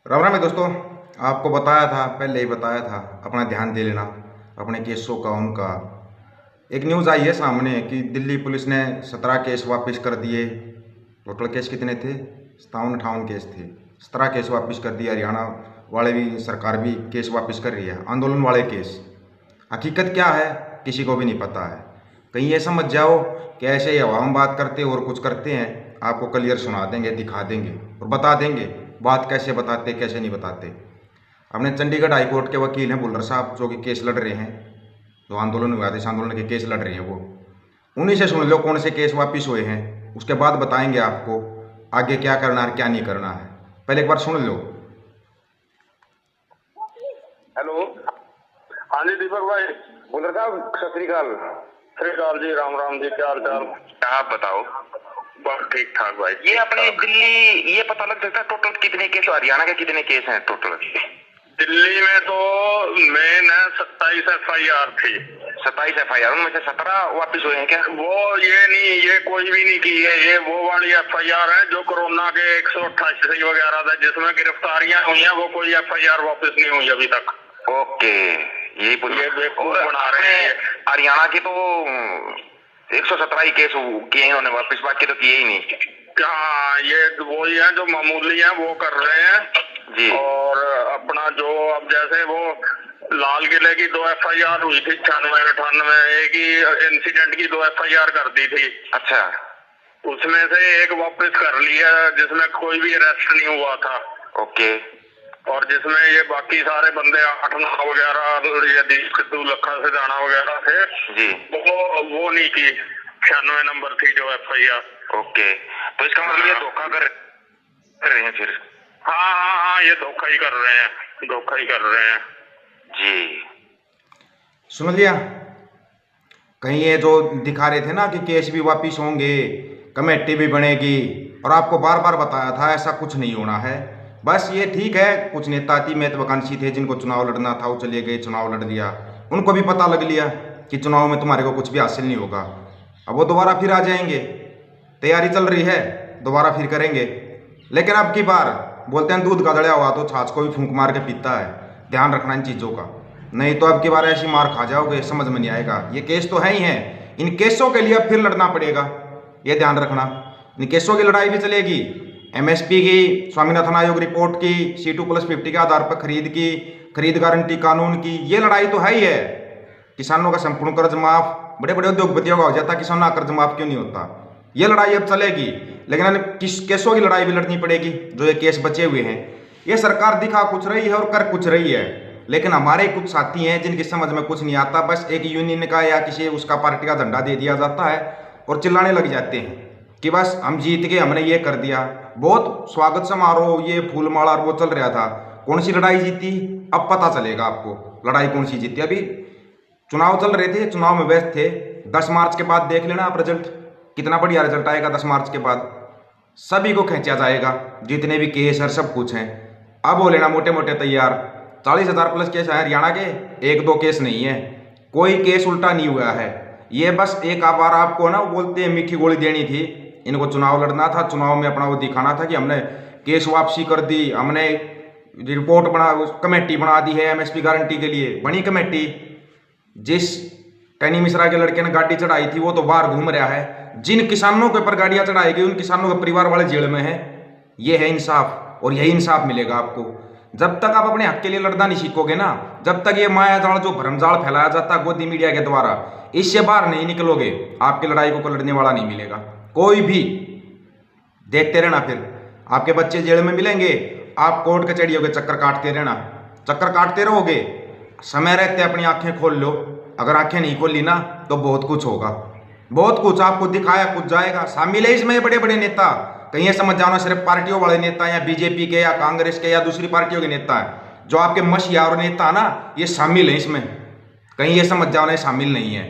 राम राम है दोस्तों। आपको बताया था, पहले ही बताया था, अपना ध्यान दे लेना अपने केसों का। उनका एक न्यूज़ आई है सामने कि दिल्ली पुलिस ने 17 केस वापस कर दिए। टोटल केस कितने थे? 57-58 केस थे। 17 केस वापस कर दिए। हरियाणा वाले भी, सरकार भी केस वापस कर रही है, आंदोलन वाले केस। हकीकत क्या है किसी को भी नहीं पता है। कहीं ये समझ जाओ कि ऐसे ही हवा में बात करते और कुछ करते हैं। आपको क्लियर सुना देंगे, दिखा देंगे और बता देंगे बात कैसे बताते कैसे नहीं बताते। अपने चंडीगढ़ हाई कोर्ट के वकील हैं बुल्लर साहब, जो कि केस लड़ रहे हैं, जो आंदोलन हुआ था इस आंदोलन के केस लड़ रहे हैं, वो उन्हीं से सुन लो कौन से केस वापस हुए हैं। उसके बाद बताएंगे आपको आगे क्या करना है क्या नहीं करना है। पहले एक बार सुन लो। हेलो, हाँ जी दीपक भाई बुल्लर साहब, सत श्रीकाल। श्रीकाल जी, राम राम जी, क्या हाल चाल? आप बताओ। बस ठीक ठाक भाई। ये अपने दिल्ली, ये पता लग सकता है टोटल कितने केस, हरियाणा के कितने केस हैं टोटल? दिल्ली में तो मेन है 27 FIR थी। 27 FIR, उनमें से 17 वापिस हुए हैं क्या? वो ये नहीं, ये कोई भी नहीं की है। ये वो वाली FIR है जो कोरोना के 188 वगैरह था, जिसमें गिरफ्तारियां हुई हैं। वो कोई FIR वापस नहीं हुई अभी तक। ओके, यही बना रहे हैं। हरियाणा के तो 117 ही केस किए हैं उन्होंने वापिस, बाकी तो किए ही नहीं। हाँ, ये वही है जो मामूली है वो कर रहे हैं जी। और अपना जो अब जैसे वो लाल किले की 2 FIR हुई थी 96-98, एक ही इंसिडेंट की 2 FIR कर दी थी। अच्छा, उसमें से एक वापस कर लिया जिसमें कोई भी अरेस्ट नहीं हुआ था। ओके। और जिसमें ये बाकी सारे बंदे 8-9 वगैरह, ये सिद्धू लखा सिधाना वगैरह थे जी, वो नहीं की। 96 नंबर थी जो FIR। ओके, तो इसका मतलब ये धोखा कर रहे हैं फिर? हाँ, ये धोखा ही कर रहे हैं, धोखा ही कर रहे हैं जी। सुन लिया? कहीं ये जो दिखा रहे थे ना कि केस भी वापिस होंगे, कमेटी भी बनेगी, और आपको बार बार बताया था ऐसा कुछ नहीं होना है। बस ये ठीक है, कुछ नेता अति महत्वाकांक्षी थे जिनको चुनाव लड़ना था, वो चले गए, चुनाव लड़ दिया। उनको भी पता लग लिया कि चुनाव में तुम्हारे को कुछ भी हासिल नहीं होगा। अब वो दोबारा फिर आ जाएंगे, तैयारी चल रही है, दोबारा फिर करेंगे। लेकिन अब की बार बोलते हैं दूध का दड़िया हुआ तो छाछ को भी फूंक मार के पीता है। ध्यान रखना इन चीज़ों का, नहीं तो अब की बार ऐसी मार खा जाओगे समझ में नहीं आएगा। ये केस तो है ही हैं, इन केसों के लिए अब फिर लड़ना पड़ेगा, ये ध्यान रखना। इन केसों की लड़ाई भी चलेगी। MSP की, स्वामीनाथन आयोग रिपोर्ट की, C2+50 के आधार पर खरीद की, खरीद गारंटी कानून की, ये लड़ाई तो है ही है। किसानों का संपूर्ण कर्ज माफ, बड़े बड़े उद्योगपतियों का हो जाता, किसानों का कर्ज माफ क्यों नहीं होता? ये लड़ाई अब चलेगी। लेकिन किस केसों की लड़ाई भी लड़नी पड़ेगी, जो ये केस बचे हुए हैं। ये सरकार दिखा कुछ रही है और कर कुछ रही है, लेकिन हमारे कुछ साथी हैं जिनकी समझ में कुछ नहीं आता। बस एक यूनियन का या किसी उसका पार्टी का झंडा दे दिया जाता है और चिल्लाने लग जाते हैं कि बस हम जीत गए, हमने ये कर दिया। बहुत स्वागत समारोह, ये फूलमाला वो चल रहा था। कौन सी लड़ाई जीती अब पता चलेगा आपको, लड़ाई कौन सी जीती। अभी चुनाव चल रहे थे, चुनाव में व्यस्त थे। 10 मार्च के बाद देख लेना आप रिजल्ट, कितना बढ़िया रिजल्ट आएगा। 10 मार्च के बाद सभी को खींचा जाएगा, जितने भी केस है सब कुछ हैं। अब हो लेना मोटे मोटे तैयार। 40,000+ केस है हरियाणा के, 1-2 केस नहीं है, कोई केस उल्टा नहीं हुआ है। ये बस एक बार आपको ना बोलते हैं मीठी गोली देनी थी, इनको चुनाव लड़ना था, चुनाव में अपना वो दिखाना था कि हमने केस वापसी कर दी, हमने रिपोर्ट बना, कमेटी बना दी है MSP गारंटी के लिए। बनी कमेटी, जिस टैनी मिश्रा के लड़के ने गाड़ी चढ़ाई थी वो तो बाहर घूम रहा है। जिन किसानों के ऊपर गाड़ियां चढ़ाई गई उन किसानों के परिवार वाले जेल में हैं। ये है इंसाफ, और यही इंसाफ मिलेगा आपको। जब तक आप अपने हक के लिए लड़ना नहीं सीखोगे ना, जब तक ये माया जाल जो भ्रमजाल फैलाया जाता है गोदी मीडिया के द्वारा, इससे बाहर नहीं निकलोगे। आपकी लड़ाई को लड़ने वाला नहीं मिलेगा कोई भी। देखते रहना, फिर आपके बच्चे जेल में मिलेंगे, आप कोर्ट कचहरियों के चक्कर काटते रहना, चक्कर काटते रहोगे। समय रहते अपनी आंखें खोल लो। अगर आंखें नहीं खोली ना तो बहुत कुछ होगा, बहुत कुछ आपको दिखाया कुछ जाएगा। शामिल है इसमें बड़े बड़े नेता, कहीं ये समझ जाना सिर्फ पार्टियों वाले नेता या BJP के या कांग्रेस के या दूसरी पार्टियों के नेता हैं। जो आपके मशियार नेता ना, ये शामिल है इसमें, कहीं ये समझ जाओ ना शामिल नहीं है।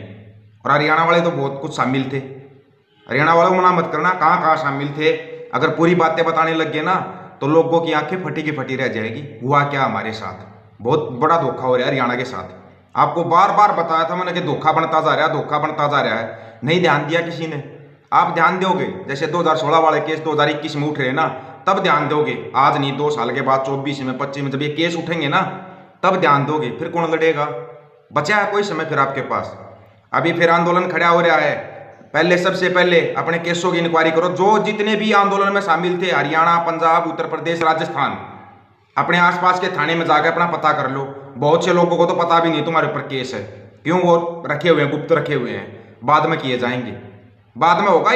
और हरियाणा वाले तो बहुत कुछ शामिल थे। हरियाणा वालों को मना मत करना, कहाँ कहाँ शामिल थे। अगर पूरी बातें बताने लग गए ना तो लोगों की आंखें फटी की फटी रह जाएगी। हुआ क्या हमारे साथ, बहुत बड़ा धोखा हो रहा है हरियाणा के साथ। आपको बार बार बताया था मैंने कि धोखा बनता जा रहा है, धोखा बनता जा रहा है। नहीं ध्यान दिया किसी ने। आप ध्यान दोगे, जैसे 2016 वाले केस 2021 में उठ रहे ना, तब ध्यान दोगे, आज नहीं 2 साल के बाद 24 में 25 में जब ये केस उठेंगे ना तब ध्यान दोगे। फिर कौन लड़ेगा? बचा है कोई समय फिर आपके पास? अभी फिर आंदोलन खड़ा हो रहा है। पहले सबसे पहले अपने केसों की इंक्वायरी करो। जो जितने भी आंदोलन में शामिल थे, हरियाणा, पंजाब, उत्तर प्रदेश, राजस्थान, अपने आसपास के थाने में जाकर अपना पता कर लो। बहुत से लोगों को तो पता भी नहीं तुम्हारे ऊपर केस है। क्यों? वो रखे हुए हैं, गुप्त रखे हुए हैं, बाद में किए जाएंगे। बाद में होगा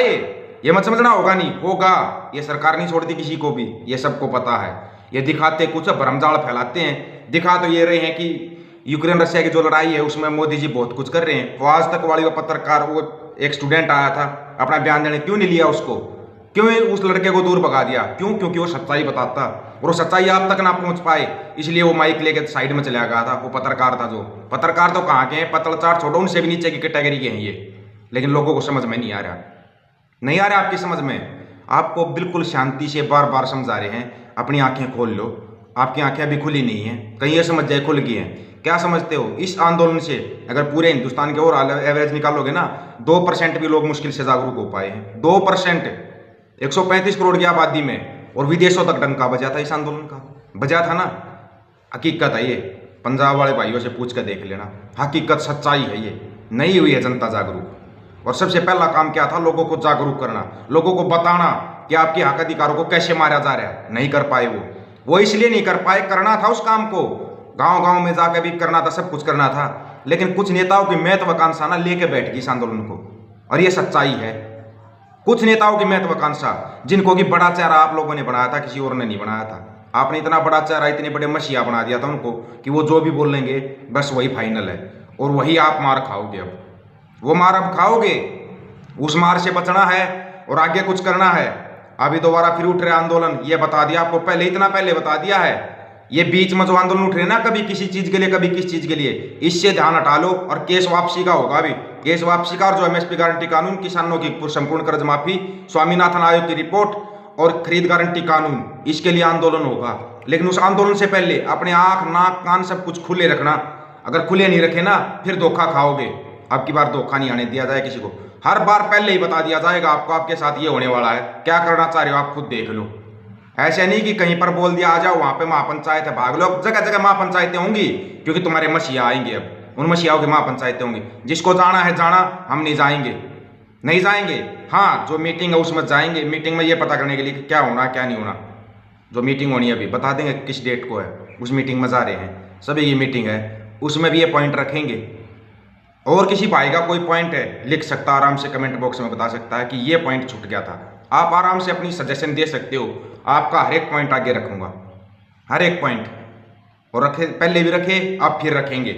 ये मत समझना होगा नहीं, होगा। ये सरकार नहीं छोड़ती किसी को भी, ये सबको पता है। ये दिखाते कुछ, भरमजाल फैलाते हैं। दिखा तो ये रहे हैं कि यूक्रेन रशिया की जो लड़ाई है उसमें मोदी जी बहुत कुछ कर रहे हैं। वो आज तक वाली वो पत्रकार, वो एक स्टूडेंट आया था अपना बयान देने, क्यों नहीं लिया उसको? क्यों उस लड़के को दूर भगा दिया? क्यों? क्योंकि वो सच्चाई बताता और वो सच्चाई आप तक ना पहुंच पाए, इसलिए वो माइक लेके साइड में चला गया था। वो पत्रकार था, जो पत्रकार तो कहाँ के हैं, पत्रकार छोड़ो, उनसे भी नीचे की कैटेगरी के हैं ये। लेकिन लोगों को समझ में नहीं आ रहा, नहीं आ रहा आपकी समझ में। आपको बिल्कुल शांति से बार बार समझा रहे हैं, अपनी आंखें खोल लो। आपकी आंखें अभी खुली नहीं हैं, कहीं ये समझ जाए खुल गई हैं। क्या समझते हो? इस आंदोलन से अगर पूरे हिंदुस्तान के और एवरेज निकालोगे ना, 2% भी लोग मुश्किल से जागरूक हो पाए हैं। 2%, 135 करोड़ की आबादी में, और विदेशों तक डंका बजा था इस आंदोलन का, बजा था ना। हकीकत है ये, पंजाब वाले भाइयों से पूछ कर देख लेना, हकीकत सच्चाई है ये। नहीं हुई है जनता जागरूक। और सबसे पहला काम क्या था? लोगों को जागरूक करना, लोगों को बताना कि आपके हक अधिकारों को कैसे मारा जा रहा है। नहीं कर पाए वो इसलिए नहीं कर पाए, करना था उस काम को, गांव गांव में जाकर भी करना था, सब कुछ करना था। लेकिन कुछ नेताओं की महत्वाकांक्षा ना लेके बैठ गई इस आंदोलन को, और ये सच्चाई है। कुछ नेताओं की महत्वाकांक्षा, जिनको कि बड़ा चेहरा आप लोगों ने बनाया था, किसी और ने नहीं बनाया था। आपने इतना बड़ा चेहरा, इतने बड़े मसीहा बना दिया था उनको कि वो जो भी बोलेंगे बस वही फाइनल है, और वही आप मार खाओगे। अब वो मार अब खाओगे, उस मार से बचना है और आगे कुछ करना है। अभी दोबारा फिर उठ रहे आंदोलन, ये बता दिया आपको पहले, इतना पहले बता दिया है। ये बीच में जो आंदोलन उठ रहे ना, कभी किसी चीज के लिए, कभी किस चीज के लिए, इससे ध्यान हटा लो। और केस वापसी का होगा, अभी केस वापसी का, और जो एमएसपी गारंटी कानून, किसानों की संपूर्ण कर्ज माफी, स्वामीनाथन आयोग की रिपोर्ट और खरीद गारंटी कानून, इसके लिए आंदोलन होगा। लेकिन उस आंदोलन से पहले अपने आंख, नाक, कान सब कुछ खुले रखना। अगर खुले नहीं रखे ना, फिर धोखा खाओगे। अब की बार धोखा नहीं आने दिया जाए किसी को। हर बार पहले ही बता दिया जाएगा आपको, आपके साथ ये होने वाला है। क्या करना चाह रहे हो आप खुद देख लो। ऐसे नहीं कि कहीं पर बोल दिया आ जाओ, वहां पे महापंचायत है, भाग लो। जगह जगह महापंचायतें होंगी, क्योंकि तुम्हारे मसीहा आएंगे। अब उन मसीहाओं की महापंचायतें होंगी। जिसको जाना है जाना, हम नहीं जाएंगे, नहीं जाएंगे। हाँ, जो मीटिंग है उसमें जाएंगे। मीटिंग में ये पता करने के लिए क्या होना क्या नहीं होना। जो मीटिंग होनी है अभी बता देंगे किस डेट को है, उस मीटिंग में जा रहे हैं सभी। ये मीटिंग है, उसमें भी ये पॉइंट रखेंगे। और किसी भाई का कोई पॉइंट है, लिख सकता, आराम से कमेंट बॉक्स में बता सकता है कि ये पॉइंट छूट गया था। आप आराम से अपनी सजेशन दे सकते हो। आपका हर एक पॉइंट आगे रखूंगा, हर एक पॉइंट। और रखे, पहले भी रखे, अब फिर रखेंगे।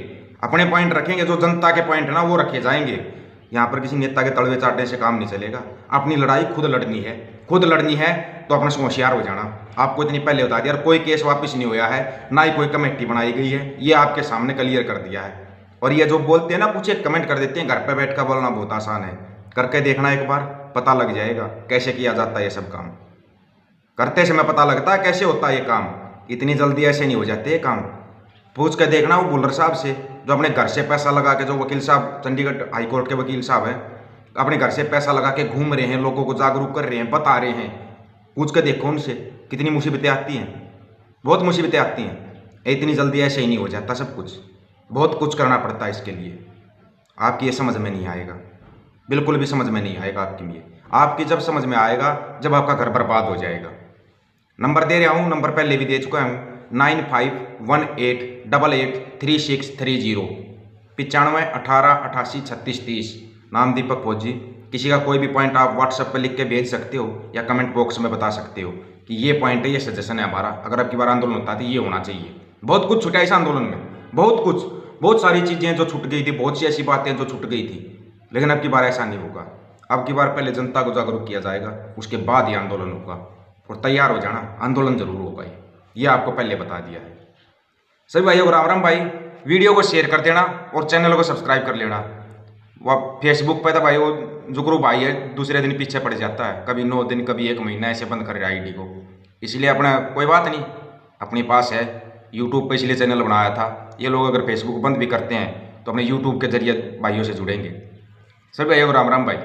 अपने पॉइंट रखेंगे, जो जनता के पॉइंट है ना वो रखे जाएंगे। यहाँ पर किसी नेता के तलवे चाटने से काम नहीं चलेगा। अपनी लड़ाई खुद लड़नी है, खुद लड़नी है तो अपने से होशियार हो जाना। आपको इतनी पहले बता दिया। और कोई केस वापस नहीं हुआ है, ना ही कोई कमेटी बनाई गई है, ये आपके सामने क्लियर कर दिया है। और ये जो बोलते हैं ना, कुछ एक कमेंट कर देते हैं, घर पे बैठ कर बोलना बहुत आसान है। करके देखना एक बार, पता लग जाएगा कैसे किया जाता है ये सब काम। करते समय पता लगता है कैसे होता है ये काम। इतनी जल्दी ऐसे नहीं हो जाते ये काम। पूछ कर देखना वो बुल्लर साहब से, जो अपने घर से पैसा लगा के, जो वकील साहब चंडीगढ़ हाई कोर्ट के वकील साहब हैं, अपने घर से पैसा लगा के घूम रहे हैं, लोगों को जागरूक कर रहे हैं, बता रहे हैं। पूछ कर देखो उनसे, कितनी मुसीबतें आती हैं, बहुत मुसीबतें आती हैं। इतनी जल्दी ऐसे ही नहीं हो जाता सब कुछ, बहुत कुछ करना पड़ता है इसके लिए। आपकी ये समझ में नहीं आएगा, बिल्कुल भी समझ में नहीं आएगा आपकी ये। आपकी जब समझ में आएगा जब आपका घर बर्बाद हो जाएगा। नंबर दे रहा हूँ, नंबर पहले भी दे चुका हूँ, 9518883630, 95 18 88 36 30। नाम दीपक फौजी। किसी का कोई भी पॉइंट आप व्हाट्सएप पर लिख के भेज सकते हो या कमेंट बॉक्स में बता सकते हो कि ये पॉइंट है, ये सजेशन है हमारा। अगर अब की बार आंदोलन होता है तो ये होना चाहिए। बहुत कुछ छूटा इस आंदोलन में, बहुत कुछ, बहुत सारी चीज़ें जो छूट गई थी, बहुत सी ऐसी बातें जो छूट गई थी। लेकिन अब की बार ऐसा नहीं होगा। अब की बार पहले जनता को जागरूक किया जाएगा, उसके बाद ही आंदोलन होगा। और तैयार हो जाना, आंदोलन जरूर होगा। ये आपको पहले बता दिया है। सभी भाइयों को राम राम भाई। वीडियो को शेयर कर देना और चैनल को सब्सक्राइब कर लेना। वह फेसबुक पर था भाई, वो जुगरू भाई है, दूसरे दिन पीछे पड़ जाता है, कभी 9 दिन कभी 1 महीना ऐसे बंद कर रहा है आईडी को। इसलिए अपना कोई बात नहीं, अपने पास है यूट्यूब पे, इसलिए चैनल बनाया था। ये लोग अगर फेसबुक बंद भी करते हैं तो अपने यूट्यूब के जरिए भाइयों से जुड़ेंगे। सभी भाइयों को राम राम भाई।